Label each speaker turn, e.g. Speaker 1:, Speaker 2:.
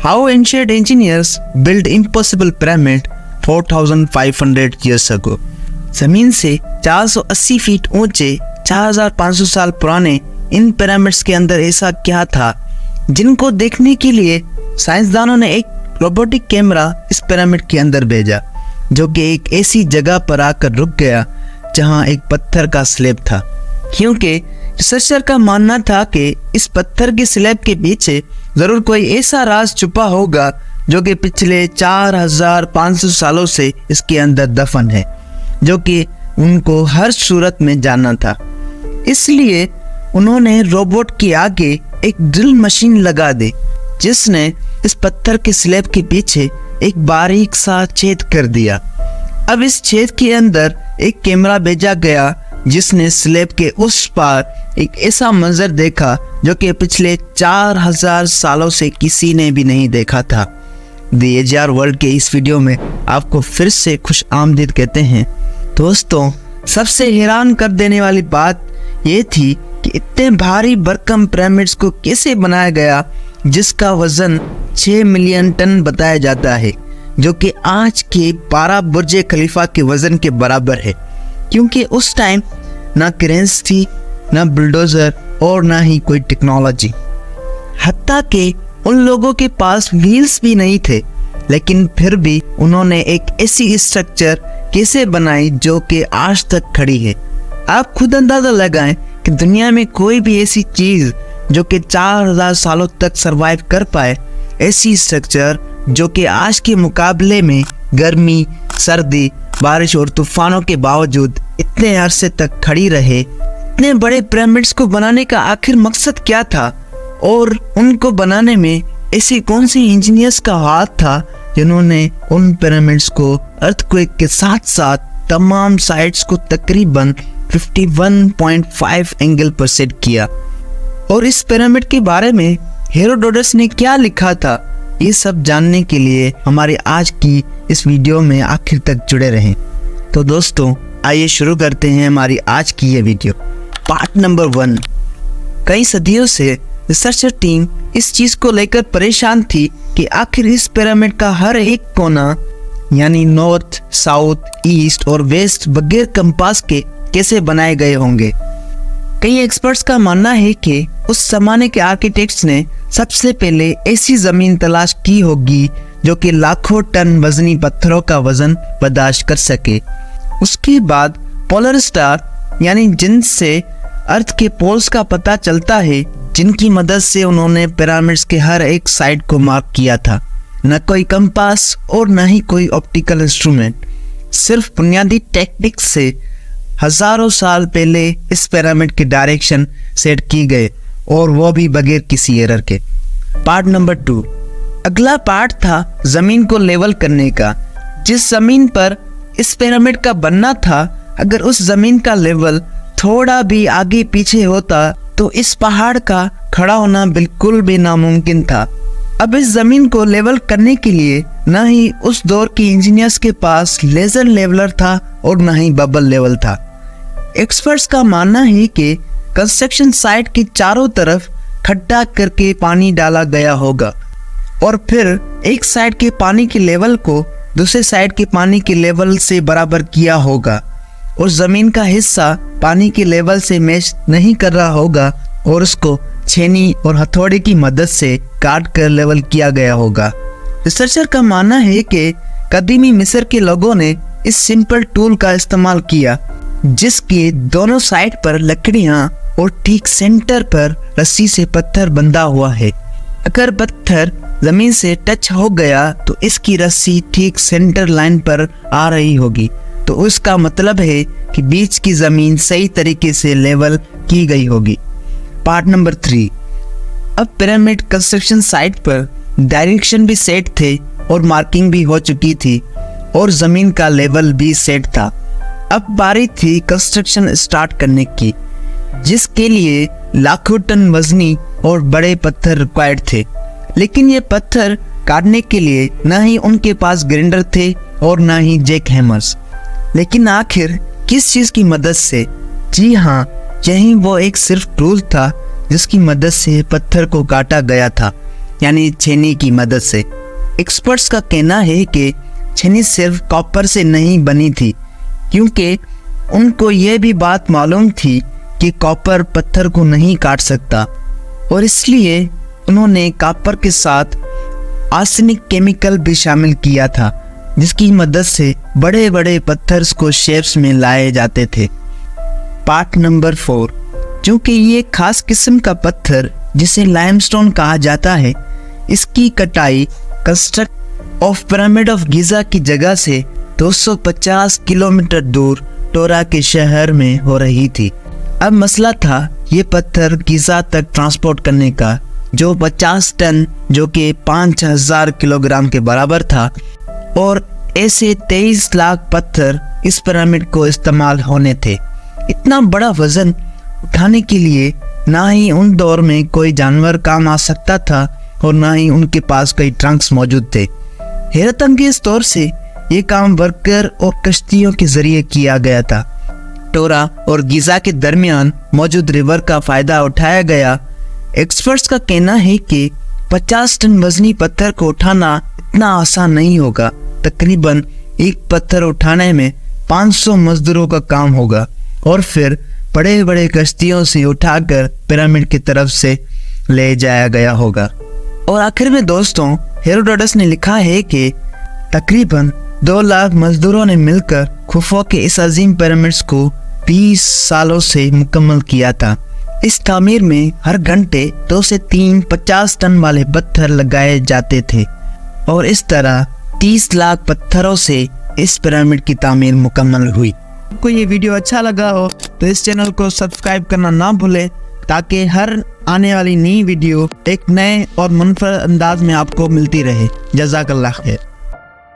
Speaker 1: How ancient engineers built impossible pyramid 4,500 years ago. जमीन से 480 feet ऊंचे 4,500 साल पुराने इन पिरामिड्स के अंदर ऐसा क्या था जिनको देखने के लिए साइंसदानों ने एक रोबोटिक कैमरा इस पिरामिड के अंदर भेजा, जो कि एक ऐसी जगह पर आकर रुक गया जहां एक पत्थर का स्लैब था। क्योंकि रिसर्चर का मानना था कि इस पत्थर के स्लैब के पीछे जरूर कोई ऐसा राज छुपा होगा जो कि पिछले 4,500 सालों से इसके अंदर दफन है, जो कि उनको हर सूरत में जानना था। इसलिए उन्होंने रोबोट के आगे एक ड्रिल मशीन लगा दी, जिसने इस पत्थर के स्लैब के पीछे एक बारीक सा छेद कर दिया। अब इस छेद के अंदर एक कैमरा भेजा गया, जिसने स्लैब के उस पार एक ऐसा मंजर देखा जो कि पिछले 4,000 सालों से किसी ने भी नहीं देखा था। दी एजीआर वर्ल्ड के इस वीडियो में आपको फिर से खुश आमदीद कहते हैं। दोस्तों, सबसे हैरान कर देने वाली बात ये थी कि इतने भारी भरकम पिरामिड्स को कैसे बनाया गया, जिसका वजन 6 मिलियन टन बताया जाता है, जो कि आज के 12 बुर्ज खलीफा के वजन के बराबर है। क्योंकि उस टाइम ना क्रेन्स थी, ना बुलडोजर और ना ही कोई टेक्नोलॉजी। हत्ता कि उन लोगों के पास व्हील्स भी नहीं थे, लेकिन फिर भी उन्होंने एक ऐसी स्ट्रक्चर कैसे बनाई जो कि आज तक खड़ी है। आप खुद अंदाजा लगाएं कि दुनिया में कोई भी ऐसी चीज जो कि 4,000 सालों तक सरवाइव कर पाए, ऐसी स्ट्रक्चर जो कि आज के मुकाबले में गर्मी, सर्दी, बारिश और तूफानों के बावजूद इतने अरसे तक खड़ी रहे। इतने बड़े पिरामिड्स को बनाने का आखिर मकसद क्या था, और उनको बनाने में ऐसी कौन सी इंजीनियर्स का हाथ था जिन्होंने उन पिरामिड्स को अर्थक्वेक के साथ साथ तमाम साइट्स को तकरीबन 51.5 एंगल पर सेट किया। और इस पिरामिड के बारे में हेरोडोटस ने क्या लिखा था, ये सब जानने के लिए हमारे आज की इस वीडियो में आखिर तक जुड़े रहें। तो दोस्तों, आइए शुरू करते हैं हमारी आज की ये वीडियो। Part number 1। कई सदियों से रिसर्चर टीम इस चीज को लेकर परेशान थी कि आखिर इस पिरामिड का हर एक कोना, यानी नॉर्थ, साउथ, ईस्ट और वेस्ट बगैर कंपास के कैसे बनाए गए होंगे। कई एक्सपर्ट्स का मानना है कि उस जमाने के आर्किटेक्ट्स ने सबसे पहले ऐसी जमीन तलाश की होगी जो कि लाखों टन वजनी पत्थरों का वजन बर्दाश्त कर सके। उसके बाद पोलर स्टार, यानी जिनसे अर्थ के पोल्स का पता चलता है, जिनकी मदद से उन्होंने पिरामिड्स के हर एक साइड को मार्क किया था। न कोई कंपास और न ही कोई ऑप्टिकल इंस्ट्रूमेंट, सिर्फ बुनियादी टेक्निक से हजारों साल पहले इस पिरामिड की डायरेक्शन सेट की गए, और वो भी बगैर किसी एरर के। Part number 2। अगला पार्ट था जमीन को लेवल करने का। जिस जमीन पर इस पिरामिड का बनना था, अगर उस जमीन का लेवल थोड़ा भी आगे पीछे होता तो इस पहाड़ का खड़ा होना बिल्कुल भी नामुमकिन था। अब इस जमीन को लेवल करने के लिए न ही उस दौर के इंजीनियर्स के पास लेजर लेवलर था और न ही बबल लेवल था। एक्सपर्ट्स का मानना है कि कंस्ट्रक्शन साइट के चारों तरफ खड्डा करके पानी डाला गया होगा, और फिर एक साइड के पानी के लेवल को दूसरे साइड के पानी के लेवल से बराबर किया होगा, और जमीन का हिस्सा पानी के लेवल से मैच नहीं कर रहा होगा, और उसको छेनी और हथौड़े की मदद से काट कर लेवल किया गया होगा। रिसर्चर का मानना है कि कदीमी मिस्र के लोगों ने इस सिंपल टूल का इस्तेमाल किया, जिसके दोनों साइड पर लकड़ियां और ठीक सेंटर पर रस्सी से पत्थर बंधा हुआ है। अगर पत्थर जमीन से टच हो गया तो इसकी रस्सी ठीक सेंटर लाइन पर आ रही होगी, तो उसका मतलब है कि बीच की जमीन सही तरीके से लेवल की गई होगी। Part number 3। अब पिरामिड कंस्ट्रक्शन साइट पर डायरेक्शन भी सेट थे और मार्किंग भी हो चुकी थी, और जमीन का लेवल भी सेट था। अब बारी थी कंस्ट्रक्शन स्टार्ट करने की, जिसके लिए लाखों टन वजनी और बड़े पत्थर रिक्वायर्ड थे। लेकिन ये पत्थर काटने के लिए न ही उनके पास ग्राइंडर थे और न ही जैक हैमर्स। लेकिन आखिर किस चीज की मदद से? जी हाँ, यही वो एक सिर्फ टूल था जिसकी मदद से पत्थर को काटा गया था। यानी छेनी की मदद से। एक्सपर्ट्स का कहना है कि छेनी सिर्फ कॉपर से नहीं बनी थी, क्योंकि उनको यह भी बात मालूम थी कि कॉपर पत्थर को नहीं काट सकता, और इसलिए उन्होंने कॉपर के साथ आर्सेनिक केमिकल भी शामिल किया था, जिसकी मदद से बड़े बड़े पत्थर्स को शेप्स में लाए जाते थे। पार्ट नंबर 4, क्योंकि ये खास किस्म का पत्थर जिसे लाइमस्टोन कहा जाता है, इसकी कटाई construct of pyramid of Giza की जगह से 250 किलोमीटर दूर टोरा के शहर में हो रही थी। अब मसला था ये पत्थर गीज़ा तक ट्रांसपोर्ट करने का, जो 50 टन जो कि 5000 किलोग्राम के बराबर था, और ऐसे 23 लाख पत्थर इस पिरामिड को इस्तेमाल होने थे। इतना बड़ा वजन उठाने के लिए ना ही उन दौर में कोई जानवर काम आ सकता था और ना ही उनके पास कोई ट्रंक्स मौजूद थे। हैरत अंगेज तौर से ये काम वर्कर और कश्तियों के जरिए किया गया था। टोरा और गीज़ा के दरमियान मौजूद रिवर का फ़ायदा उठाया गया। एक्सपर्ट्स का कहना है कि 50 टन वजनी पत्थर को उठाना इतना आसान नहीं होगा। तकरीबन एक पत्थर उठाने में 500 मजदूरों का काम होगा, और फिर बड़े बड़े कश्तियों से उठाकर पिरामिड की तरफ से ले जाया गया होगा। और आखिर में दोस्तों, हेरोडोटस ने लिखा है कि तकरीबन 2 लाख मजदूरों ने मिलकर खुफू के इस अजीम पिरामिड्स को 20 सालों से मुकम्मल किया था। इस तामीर में हर घंटे 2 से 3 50 टन वाले पत्थर लगाए जाते थे, और इस तरह 30 लाख पत्थरों से इस पिरामिड की तामीर मुकम्मल हुई। आपको ये वीडियो अच्छा लगा हो तो इस चैनल को सब्सक्राइब करना ना भूलें, ताकि हर आने वाली नई वीडियो एक नए और मुनफरद अंदाज में आपको मिलती रहे। जज़ाकल्लाह खैर।